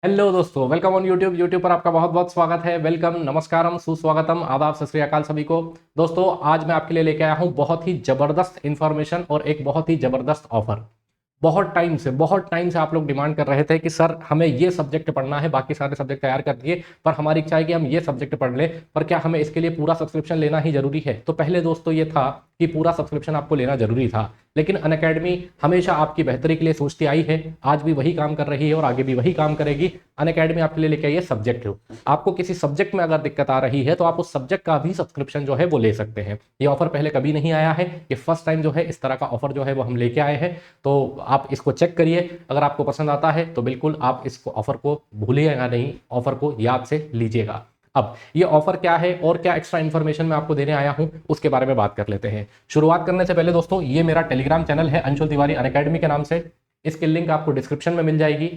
Hello दोस्तों, welcome on YouTube पर आपका बहुत बहुत स्वागत है। वेलकम, नमस्कारम, सुस्वागतम, आदाब, सत श्री अकाल सभी को। दोस्तों, आज मैं आपके लिए लेके आया हूं बहुत ही जबरदस्त इंफॉर्मेशन और एक बहुत ही जबरदस्त ऑफर। बहुत टाइम से आप लोग डिमांड कर रहे थे कि सर हमें ये सब्जेक्ट पढ़ना है, बाकी सारे सब्जेक्ट तैयार कर दिए पर हमारी इच्छा है कि हम ये सब्जेक्ट पढ़ लें, पर क्या हमें इसके लिए पूरा सब्सक्रिप्शन लेना ही जरूरी है? तो पहले दोस्तों ये था कि पूरा सब्सक्रिप्शन आपको लेना जरूरी था, लेकिन अनअकैडमी हमेशा आपकी बेहतरी के लिए सोचती आई है, आज भी वही काम कर रही है और आगे भी वही काम करेगी। अनअकैडमी आपके लिए लेके आई है सब्जेक्ट। आपको किसी सब्जेक्ट में अगर दिक्कत आ रही है तो आप उस सब्जेक्ट का भी सब्सक्रिप्शन जो है वो ले सकते हैं। ये ऑफर पहले कभी नहीं आया है, ये फर्स्ट टाइम जो है इस तरह का ऑफर जो है वो हम लेके आए हैं। तो आप इसको चेक करिए, अगर आपको पसंद आता है तो बिल्कुल आप इस ऑफर को भूलिएगा नहीं, ऑफर को याद से लीजिएगा। अब ये ऑफर क्या है और क्या एक्स्ट्रा इन्फॉर्मेशन मैं आपको देने आया हूं उसके बारे में बात कर लेते हैं। शुरुआत करने से पहले दोस्तों, ये मेरा टेलीग्राम चैनल है अंशुल तिवारी अनअकैडमी के नाम से। इसकी लिंक आपको डिस्क्रिप्शन में मिल जाएगी।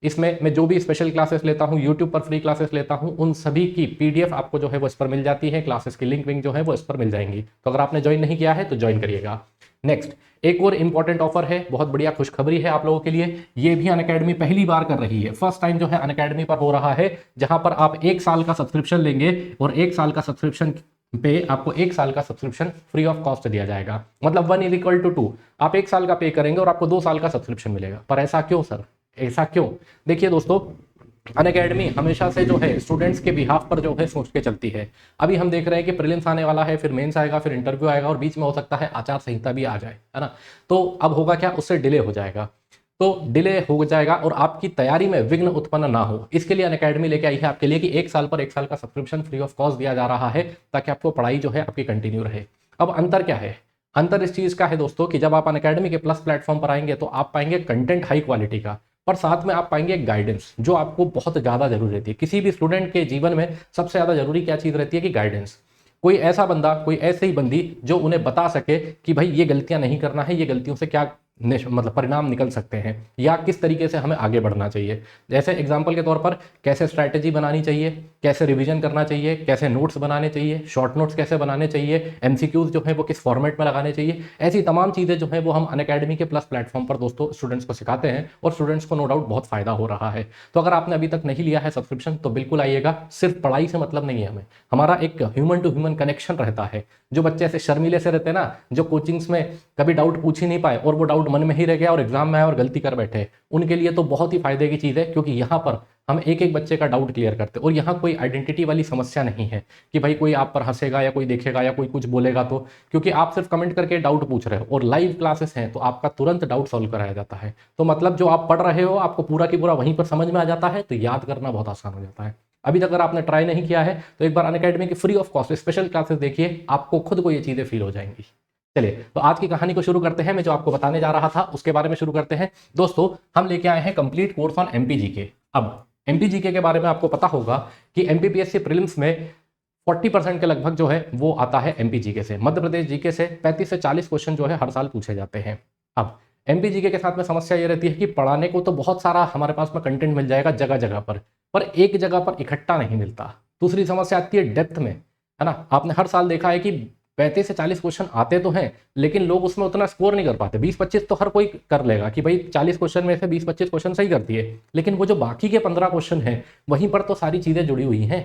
इसमें मैं जो भी स्पेशल क्लासेस लेता हूं, यूट्यूब पर फ्री क्लासेस लेता हूं, उन सभी की पीडीएफ आपको जो है वो इस पर मिल जाती है। क्लासेस की लिंक विंक जो है वो इस पर मिल जाएंगी। तो अगर आपने ज्वाइन नहीं किया है तो ज्वाइन करिएगा। नेक्स्ट, एक और इंपॉर्टेंट ऑफर है, बहुत बढ़िया खुशखबरी है आप लोगों के लिए। ये भी अनअकैडमी पहली बार कर रही है, फर्स्ट टाइम जो है अनअकैडमी पर हो रहा है, जहां पर आप 1 साल का सब्सक्रिप्शन लेंगे और 1 साल का सब्सक्रिप्शन पे आपको 1 साल का सब्सक्रिप्शन फ्री ऑफ कॉस्ट दिया जाएगा। मतलब 1 = 2। आप 1 साल का पे करेंगे और आपको 2 साल का सब्सक्रिप्शन मिलेगा। पर ऐसा क्यों सर, ऐसा क्यों? देखिए दोस्तों, अनअकैडमी हमेशा से जो है स्टूडेंट्स के बिहाफ पर जो है सोच के चलती है। अभी हम देख रहे हैं कि प्रीलिम्स आने वाला है, फिर मेंस आएगा, फिर इंटरव्यू आएगा और बीच में हो सकता है आचार संहिता भी आ जाए, है ना। तो अब होगा क्या, उससे डिले हो जाएगा। तो डिले हो जाएगा और आपकी तैयारी में विघ्न उत्पन्न ना हो, इसके लिए अनअकैडमी लेके आई है आपके लिए कि 1 साल पर 1 साल का सब्सक्रिप्शन फ्री ऑफ कॉस्ट दिया जा रहा है, ताकि आपको पढ़ाई जो है आपकी कंटिन्यू रहे। अब अंतर क्या है? अंतर इस चीज का है दोस्तों कि जब आप अनअकैडमी के प्लस प्लेटफॉर्म पर आएंगे तो आप पाएंगे कंटेंट हाई क्वालिटी का, पर साथ में आप पाएंगे एक गाइडेंस जो आपको बहुत ज्यादा जरूरी रहती है। किसी भी स्टूडेंट के जीवन में सबसे ज्यादा जरूरी क्या चीज रहती है कि गाइडेंस। कोई ऐसा बंदा, कोई ऐसी ही बंदी जो उन्हें बता सके कि भाई ये गलतियां नहीं करना है, ये गलतियों से क्या मतलब परिणाम निकल सकते हैं, या किस तरीके से हमें आगे बढ़ना चाहिए। जैसे एग्जाम्पल के तौर पर कैसे स्ट्रैटेजी बनानी चाहिए, कैसे रिवीजन करना चाहिए, कैसे नोट्स बनाने चाहिए, शॉर्ट नोट्स कैसे बनाने चाहिए, एमसीक्यूज जो है वो किस फॉर्मेट में लगाने चाहिए, ऐसी तमाम चीज़ें जो है वो हम अनअकैडमी के प्लस प्लेटफॉर्म पर दोस्तों स्टूडेंट्स को सिखाते हैं और स्टूडेंट्स को नो डाउट बहुत फायदा हो रहा है। तो अगर आपने अभी तक नहीं लिया है सब्सक्रिप्शन तो बिल्कुल आइएगा। सिर्फ पढ़ाई से मतलब नहीं है हमें, हमारा एक ह्यूमन टू ह्यूमन कनेक्शन रहता है। जो बच्चे ऐसे शर्मीले से रहते हैं ना, जो कोचिंग्स में कभी डाउट पूछ ही नहीं पाए और वो डाउट मन में ही रह गया और एग्जाम में आया और गलती कर बैठे, उनके लिए तो बहुत ही फायदे की चीज़ है, क्योंकि यहाँ पर हम एक एक बच्चे का डाउट क्लियर करते हैं और यहाँ कोई आइडेंटिटी वाली समस्या नहीं है कि भाई कोई आप पर हंसेगा या कोई देखेगा या कोई कुछ बोलेगा। तो क्योंकि आप सिर्फ कमेंट करके डाउट पूछ रहे हो और लाइव क्लासेस हैं तो आपका तुरंत डाउट सॉल्व कराया जाता है। तो मतलब जो आप पढ़ रहे हो आपको पूरा की पूरा वहीं पर समझ में आ जाता है, तो याद करना बहुत आसान हो जाता है। अभी तक अगर आपने ट्राई नहीं किया है तो एक बार अनअकैडमी की free of cost special classes देखिए, आपको खुद को ये चीज़ें फील हो जाएंगी। चलिए तो आज की कहानी को शुरू करते हैं। मैं जो आपको बताने जा रहा था उसके बारे में शुरू करते हैं। दोस्तों, हम लेके आए हैं कंप्लीट कोर्स ऑन एमपीजीके। अब एमपीजीके के बारे में आपको पता होगा कि एमपीपीएससी प्रीलिम्स में 40% के लगभग जो है वो आता है एमपीजीके से। मध्य प्रदेश जीके से 35 से 40 क्वेश्चन जो है हर साल पूछे जाते हैं। अब एमपीजीके के साथ में समस्या ये रहती है कि पढ़ाने को तो बहुत सारा हमारे पास में कंटेंट मिल जाएगा जगह जगह पर एक जगह पर इकट्ठा नहीं मिलता। दूसरी समस्या आती है डेप्थ में, है ना। आपने हर साल देखा है कि 35 से 40 क्वेश्चन आते तो हैं, लेकिन लोग उसमें उतना स्कोर नहीं कर पाते। 20-25 तो हर कोई कर लेगा कि भाई 40 क्वेश्चन में से 20-25 क्वेश्चन सही करती है, लेकिन वो जो बाकी के 15 क्वेश्चन हैं वहीं पर तो सारी चीजें जुड़ी हुई हैं।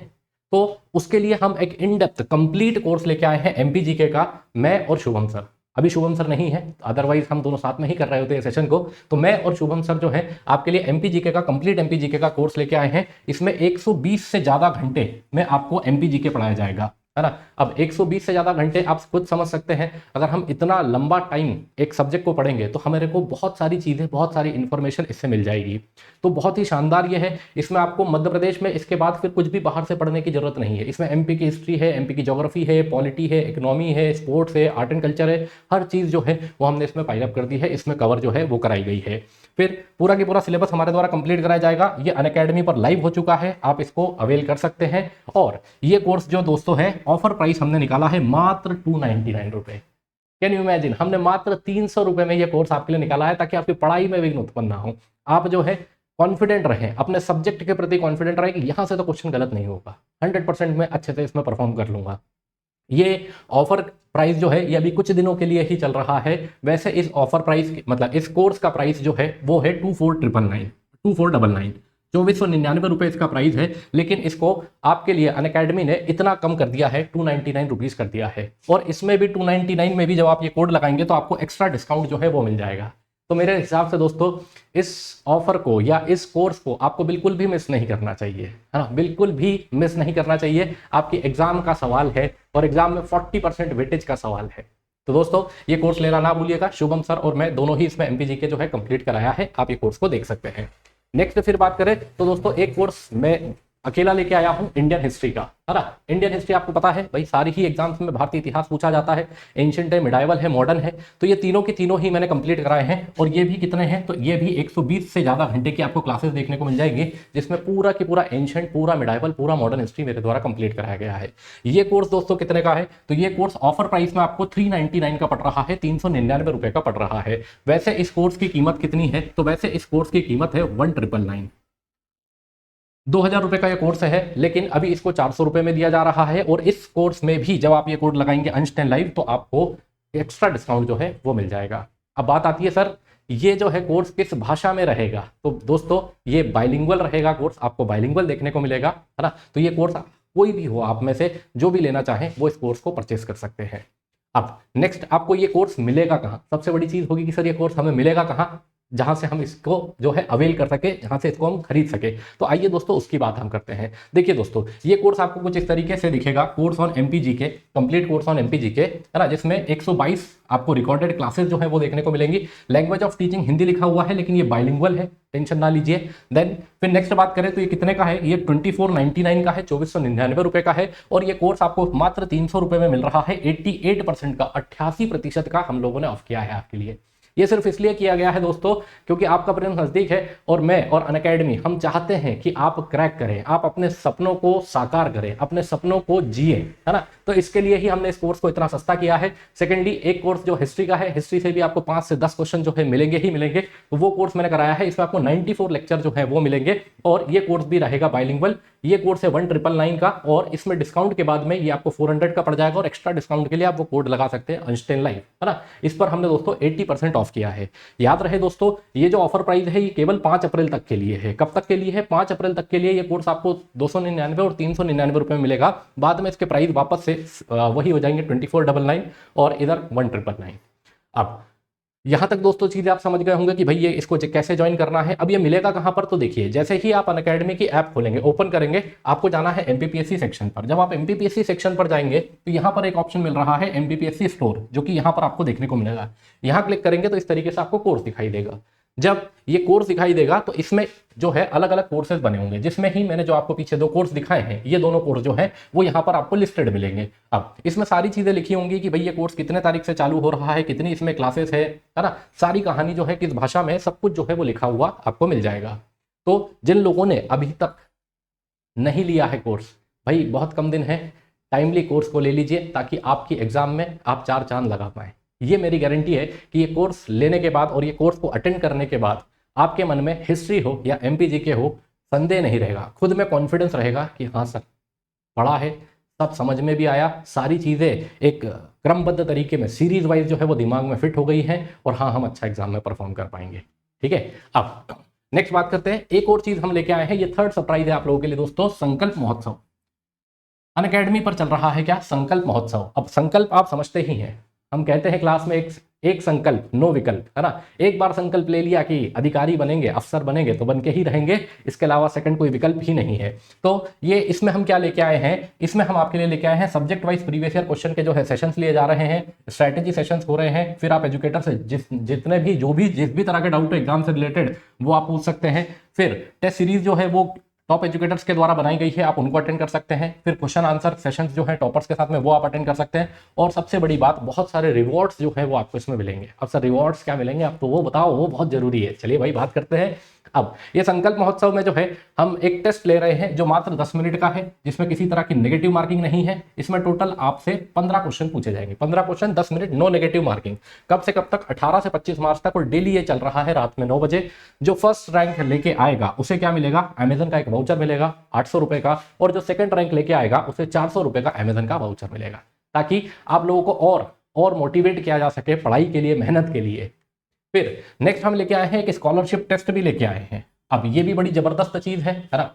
तो उसके लिए हम एक इन डेप्थ कंप्लीट कोर्स लेके आए हैं एमपीजीके का, मैं और शुभम सर। अभी शुभम सर नहीं है, अदरवाइज हम दोनों साथ में ही कर रहे होते हैं सेशन को। तो मैं और शुभम सर जो है आपके लिए एमपीजीके का कंप्लीट एमपीजीके का कोर्स लेके आए हैं। इसमें 120 से ज्यादा घंटे में आपको एमपीजीके पढ़ाया जाएगा, है ना। अब 120 से ज्यादा घंटे आप खुद समझ सकते हैं, अगर हम इतना लंबा टाइम एक सब्जेक्ट को पढ़ेंगे तो हमारे को बहुत सारी चीजें, बहुत सारी इंफॉर्मेशन इससे मिल जाएगी। तो बहुत ही शानदार ये है। इसमें आपको मध्य प्रदेश में इसके बाद फिर कुछ भी बाहर से पढ़ने की जरूरत नहीं है। इसमें एमपी की हिस्ट्री है, एमपी की ज्योग्राफी है, पॉलिटी है, इकोनॉमी है, स्पोर्ट्स है, आर्ट एंड कल्चर है, हर चीज जो है वो हमने इसमें पाइल कर दी है, इसमें कवर जो है वो कराई गई है। फिर पूरा की पूरा सिलेबस हमारे द्वारा कंप्लीट कराया जाएगा। ये अनअकैडमी पर लाइव हो चुका है, आप इसको अवेल कर सकते हैं। और ये कोर्स जो दोस्तों है, ऑफर प्राइस हमने निकाला है मात्र 299 रुपए। कैन यू इमेजिन, हमने मात्र 300 रुपए में ये कोर्स आपके लिए निकाला है, ताकि आपकी पढ़ाई में विघ्न उत्पन्न ना हो। आप जो है कॉन्फिडेंट रहें, अपने सब्जेक्ट के प्रति कॉन्फिडेंट रहें कि यहां से तो क्वेश्चन गलत नहीं होगा, 100% मैं अच्छे से इसमें परफॉर्म कर लूंगा। ये ऑफर प्राइस जो है ये अभी कुछ दिनों के लिए ही चल रहा है। वैसे इस ऑफर प्राइस मतलब इस कोर्स का प्राइस जो है वो है 2499। ₹2499 इसका प्राइस है, लेकिन इसको आपके लिए अनअकैडमी ने इतना कम कर दिया है, 299 रुपीज़ कर दिया है। और इसमें भी 299 में भी जब आप ये कोड लगाएंगे तो आपको एक्स्ट्रा डिस्काउंट जो है वो मिल जाएगा। तो मेरे हिसाब से दोस्तों इस ऑफर को या इस कोर्स को आपको बिल्कुल भी मिस नहीं करना चाहिए, है ना, बिल्कुल भी मिस नहीं करना चाहिए। आपकी एग्जाम का सवाल है और एग्जाम में 40% वेटेज का सवाल है। तो दोस्तों ये कोर्स लेना ना भूलिएगा। शुभम सर और मैं दोनों ही इसमें एमपीजी के जो है कंप्लीट कराया है, आप ये कोर्स को देख सकते हैं। नेक्स्ट फिर बात करें तो दोस्तों एक कोर्स मैं अकेला लेके आया हूं इंडियन हिस्ट्री का, है ना। इंडियन हिस्ट्री आपको पता है भाई, सारी ही एग्जाम्स में भारतीय इतिहास पूछा जाता है, एंशिएंट है, मिडाइवल है, मॉडर्न है। तो ये तीनों की तीनों ही मैंने कंप्लीट कराए हैं। और ये भी कितने हैं, तो ये भी 120 से ज्यादा घंटे की आपको क्लासेस देखने को मिल जाएगी, जिसमें पूरा की पूरा एंशिएंट, पूरा मिडाइवल, पूरा मॉडर्न हिस्ट्री मेरे द्वारा कंप्लीट कराया गया है। ये कोर्स दोस्तों कितने का है, तो ये कोर्स ऑफर प्राइस में आपको 399 का पड़ रहा है, 399 रुपए का पड़ रहा है। वैसे इस कोर्स की कीमत कितनी है, तो वैसे इस कोर्स की कीमत है 1999। 2000 रुपए का ये कोर्स है, लेकिन अभी इसको 400 रुपए में दिया जा रहा है। और इस कोर्स में भी जब आप ये कोड लगाएंगे अंश10 लाइव तो आपको एक्स्ट्रा डिस्काउंट जो है वो मिल जाएगा। अब बात आती है सर ये जो है कोर्स किस भाषा में रहेगा, तो दोस्तों ये बाइलिंगुअल रहेगा कोर्स, आपको बाइलिंगुअल देखने को मिलेगा, है ना। तो ये कोर्स कोई भी हो आप में से जो भी लेना चाहें वो इस कोर्स को परचेस कर सकते हैं। अब नेक्स्ट आपको ये कोर्स मिलेगा कहाँ, सबसे बड़ी चीज होगी कि सर ये कोर्स हमें मिलेगा कहाँ, जहां से हम इसको जो है अवेल कर सके, जहां से इसको हम खरीद सके। तो आइए दोस्तों उसकी बात हम करते हैं। देखिए दोस्तों ये कोर्स आपको कुछ इस तरीके से दिखेगा, कोर्स ऑन एमपीजी के, कंप्लीट कोर्स ऑन एमपीजी के, है ना, जिसमें 122 आपको रिकॉर्डेड क्लासेस जो है वो देखने को मिलेंगी। लैंग्वेज ऑफ टीचिंग हिंदी लिखा हुआ है, लेकिन ये बाइलिंगुअल है, टेंशन ना लीजिए। देन फिर नेक्स्ट बात करें तो ये कितने का है, ये 2499 का है, 2499 रुपए का है। और ये कोर्स आपको मात्र 300 रुपए में मिल रहा है। 88% का, 88% का हम लोगों ने ऑफ किया है आपके लिए। ये सिर्फ इसलिए किया गया है दोस्तों क्योंकि आपका प्रीलिम्स नजदीक है और मैं और अनअकैडमी हम चाहते हैं कि आप क्रैक करें, आप अपने सपनों को साकार करें, अपने सपनों को जिए, है ना। तो इसके लिए ही हमने इस कोर्स को इतना सस्ता किया है। सेकेंडली एक कोर्स जो हिस्ट्री का है, हिस्ट्री से भी आपको 5 से 10 क्वेश्चन जो है मिलेंगे ही मिलेंगे। तो वो कोर्स मैंने कराया है, इसमें आपको 94 लेक्चर जो है वो मिलेंगे। और ये कोर्स भी रहेगा बाइलिंगुअल। ये कोर्स है 1999 का और इसमें डिस्काउंट के बाद में ये आपको 400 का पड़ जाएगा। और एक्स्ट्रा डिस्काउंट के लिए आप वो कोड लगा सकते हैं अंश10 लाइव, है ना। इस पर हमने दोस्तों 80% ऑफ किया है। याद रहे दोस्तों ये जो ऑफर प्राइस है ये केवल 5 अप्रैल तक के लिए है। कब तक के लिए है, 5 अप्रैल तक के लिए। ये कोर्स आपको 299 और 399 रुपए में मिलेगा। बाद में इसके प्राइस वापस से वही हो जाएंगे 2499 और इधर 1999। अब यहां तक दोस्तों चीजें आप समझ गए होंगे कि भाई ये इसको कैसे ज्वाइन करना है। अब ये मिलेगा कहां पर, तो देखिए जैसे ही आप अनअकैडमी की ऐप खोलेंगे, ओपन करेंगे, आपको जाना है एमपीपीएससी सेक्शन पर। जब आप एमपीपीएससी सेक्शन पर जाएंगे तो यहां पर एक ऑप्शन मिल रहा है एमपीपीएससी स्टोर, जो कि यहां पर आपको देखने को मिलेगा। यहां क्लिक करेंगे तो इस तरीके से आपको कोर्स दिखाई देगा। जब ये कोर्स दिखाई देगा तो इसमें जो है अलग अलग कोर्सेज बने होंगे, जिसमें ही मैंने जो आपको पीछे 2 कोर्स दिखाए हैं, ये दोनों कोर्स जो हैं वो यहाँ पर आपको लिस्टेड मिलेंगे। अब इसमें सारी चीजें लिखी होंगी कि भाई ये कोर्स कितने तारीख से चालू हो रहा है, कितनी इसमें क्लासेस है ना, सारी कहानी जो है किस भाषा में, सब कुछ जो है वो लिखा हुआ आपको मिल जाएगा। तो जिन लोगों ने अभी तक नहीं लिया है कोर्स, भाई बहुत कम दिन है, टाइमली कोर्स को ले लीजिए ताकि आपकी एग्जाम में आप 4 चांद लगा पाए। ये मेरी गारंटी है कि ये कोर्स लेने के बाद और ये कोर्स को अटेंड करने के बाद आपके मन में हिस्ट्री हो या एमपीजी के हो संदेह नहीं रहेगा, खुद में कॉन्फिडेंस रहेगा कि हाँ सर पढ़ा है, सब समझ में भी आया, सारी चीज़ें एक क्रमबद्ध तरीके में सीरीज वाइज जो है वो दिमाग में फिट हो गई है और हाँ हम अच्छा एग्जाम में परफॉर्म कर पाएंगे। ठीक है, अब नेक्स्ट बात करते हैं। एक और चीज हम लेके आए हैं, ये थर्ड सरप्राइज है आप लोगों के लिए दोस्तों, संकल्प महोत्सव। अनअकैडमी पर चल रहा है क्या, संकल्प महोत्सव। अब संकल्प आप समझते ही हैं, हम कहते हैं क्लास में एक संकल्प नो विकल्प, है ना। एक बार संकल्प ले लिया कि अधिकारी बनेंगे, अफसर बनेंगे तो बन के ही रहेंगे, इसके अलावा सेकंड कोई विकल्प ही नहीं है। तो ये इसमें हम क्या लेके आए हैं, इसमें हम आपके लिए लेके आए हैं subject wise previous year question के जो है सेशंस लिए जा रहे हैं, स्ट्रैटेजी सेशंस हो रहे हैं। फिर आप एजुकेटर से जितने भी जिस भी तरह के डाउट है एग्जाम से रिलेटेड वो आप पूछ सकते हैं। फिर टेस्ट सीरीज जो है वो टॉप एजुकेटर्स के द्वारा बनाई गई है, आप उनको अटेंड कर सकते हैं। फिर क्वेश्चन आंसर सेशंस जो है टॉपर्स के साथ में वो आप अटेंड कर सकते हैं। और सबसे बड़ी बात, बहुत सारे रिवॉर्ड्स जो है वो आपको इसमें मिलेंगे। अब सर रिवॉर्ड्स क्या मिलेंगे, आप तो वो बताओ, वो बहुत जरूरी है। चलिए भाई बात करते हैं। अब ये संकल्प महोत्सव में जो है हम एक टेस्ट ले रहे हैं जो मात्र 10 मिनट का है, जिसमें किसी तरह की नेगेटिव मार्किंग नहीं है। इसमें टोटल आपसे 15 क्वेश्चन पूछे जाएंगे, 15 question 10 minute, no negative marking. कब से कब तक, 18 से 25 मार्च तक, और डेली ये चल रहा है रात में 9 बजे। जो फर्स्ट रैंक लेके आएगा उसे क्या मिलेगा, अमेजन का एक वाउचर मिलेगा 800 रुपए का, और जो सेकंड रैंक लेके आएगा उसे 400 रुपए का अमेजन का वाउचर मिलेगा, ताकि आप लोगों को और मोटिवेट किया जा सके पढ़ाई के लिए, मेहनत के लिए। फिर नेक्स्ट हम लेके आए हैं एक स्कॉलरशिप टेस्ट भी लेके आए हैं। अब ये भी बड़ी जबरदस्त चीज है ना।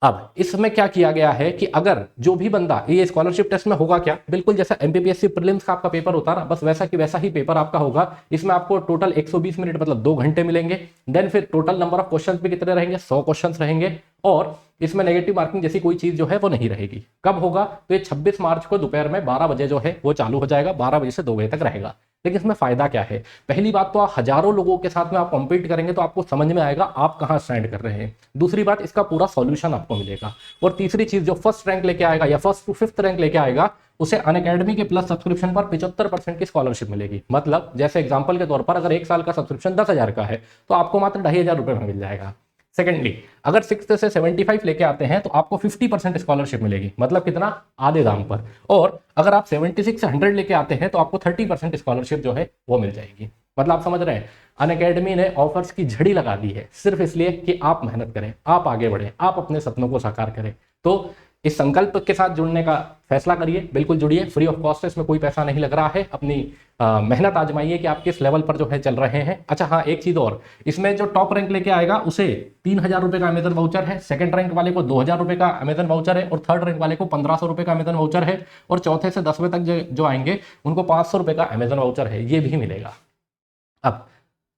अब इसमें क्या किया गया है कि अगर जो भी बंदा, ये स्कॉलरशिप टेस्ट में होगा क्या, बिल्कुल जैसा एमपीपीएससी प्रीलिम्स का आपका पेपर होता है ना, बस वैसा कि वैसा ही पेपर आपका होगा। इसमें आपको टोटल 120 मिनट मतलब 2 घंटे मिलेंगे। देन फिर टोटल नंबर ऑफ क्वेश्चंस भी कितने रहेंगे, 100 क्वेश्चंस रहेंगे। और इसमें नेगेटिव मार्किंग जैसी कोई चीज जो है वो नहीं रहेगी। कब होगा, तो ये 26 मार्च को दोपहर में 12 बजे जो है वो चालू हो जाएगा, 12 बजे से 2 बजे तक रहेगा। लेकिन इसमें फायदा क्या है, पहली बात तो आप हजारों लोगों के साथ में आप कॉम्पीट करेंगे तो आपको समझ में आएगा आप कहां स्टैंड कर रहे हैं। दूसरी बात, इसका पूरा सॉल्यूशन आपको मिलेगा। और तीसरी चीज, जो फर्स्ट रैंक लेके आएगा या फर्स्ट टू फिफ्थ रैंक लेके आएगा, उसे अनअकैडमी के प्लस सब्सक्रिप्शन पर 75% की स्कॉलरशिप मिलेगी। मतलब जैसे एग्जांपल के तौर पर अगर 1 साल का सब्सक्रिप्शन 10,000 का है तो आपको मात्र 2,500 रुपए में मिल जाएगा। सेकेंडली, अगर 6 से 75 लेके आते हैं तो आपको 50% स्कॉलरशिप मिलेगी। मतलब कितना, आधे दाम पर। और अगर आप 76 से 100 लेके आते हैं तो आपको 30% स्कॉलरशिप जो है वो मिल जाएगी। मतलब आप समझ रहे हैं, अनअकैडमी ने ऑफर्स की झड़ी लगा दी है सिर्फ इसलिए कि आप मेहनत करें, आप आगे बढ़ें, आप अपने सपनों को साकार करें। तो इस संकल्प के साथ जुड़ने का फैसला करिए, बिल्कुल जुड़िए, फ्री ऑफ कॉस्ट है, इसमें कोई पैसा नहीं लग रहा है। अपनी मेहनत आजमाइए कि आप किस लेवल पर जो है चल रहे हैं। अच्छा हाँ, एक चीज और, इसमें जो टॉप रैंक लेके आएगा उसे 3,000 रुपए का अमेजन वाउचर है, सेकंड रैंक वाले को 2,000 रुपए का अमेजन वाउचर है, और थर्ड रैंक वाले को 1,500 रुपए का अमेजन वाउचर है, और चौथे से 10वें तक जो आएंगे उनको 500 रुपए का अमेजन वाउचर है, ये भी मिलेगा। अब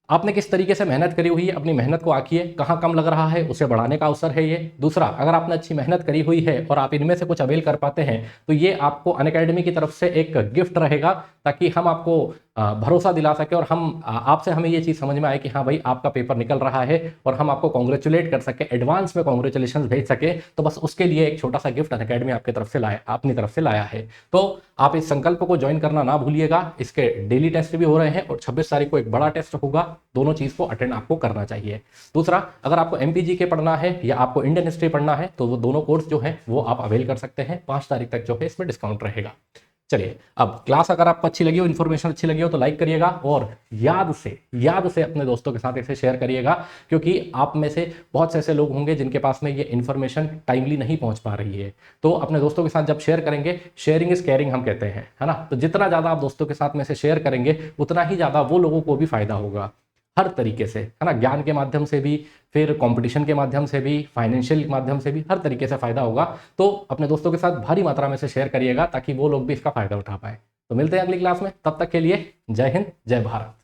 आपने किस तरीके से मेहनत करी हुई है, अपनी मेहनत को आंकिए, कहाँ कम लग रहा है उसे बढ़ाने का अवसर है ये। दूसरा, अगर आपने अच्छी मेहनत करी हुई है और आप इनमें से कुछ अवेल कर पाते हैं तो ये आपको अनअकैडमी की तरफ से एक गिफ्ट रहेगा, ताकि हम आपको भरोसा दिला सके और हम आपसे हमें ये चीज़ समझ में आए कि हाँ भाई आपका पेपर निकल रहा है, और हम आपको कॉन्ग्रेचुलेट कर सके, एडवांस में कॉन्ग्रेचुलेशन भेज सके। तो बस उसके लिए एक छोटा सा गिफ्ट अनअकैडमी आपकी तरफ से लाया, अपनी तरफ से लाया है। तो आप इस संकल्प को ज्वाइन करना ना भूलिएगा। इसके डेली टेस्ट भी हो रहे हैं और 26 तारीख को एक बड़ा टेस्ट होगा। दोनों चीज को अटेंड आपको करना चाहिए। दूसरा, अगर आपको एमपीजी के पढ़ना है या आपको इंडियन हिस्ट्री पढ़ना है तो वो दोनों कोर्स जो है वो आप अवेल कर सकते हैं। 5 तारीख तक जो है इसमें डिस्काउंट रहेगा। चलिए, अब क्लास अगर आपको अच्छी लगी हो, इन्फॉर्मेशन अच्छी लगी हो तो लाइक करिएगा, और याद से अपने दोस्तों के साथ इसे शेयर करिएगा, क्योंकि आप में से बहुत से ऐसे लोग होंगे जिनके पास में ये इन्फॉर्मेशन टाइमली नहीं पहुंच पा रही है। तो अपने दोस्तों के साथ जब शेयर करेंगे, शेयरिंग इज केयरिंग हम कहते हैं, है ना। तो जितना ज्यादा आप दोस्तों के साथ में से शेयर करेंगे उतना ही ज्यादा वो लोगों को भी फायदा होगा, हर तरीके से, है ना। ज्ञान के माध्यम से भी, फिर कंपटीशन के माध्यम से भी, फाइनेंशियल माध्यम से भी, हर तरीके से फायदा होगा। तो अपने दोस्तों के साथ भारी मात्रा में से शेयर करिएगा ताकि वो लोग भी इसका फायदा उठा पाए। तो मिलते हैं अगली क्लास में, तब तक के लिए जय हिंद, जय भारत।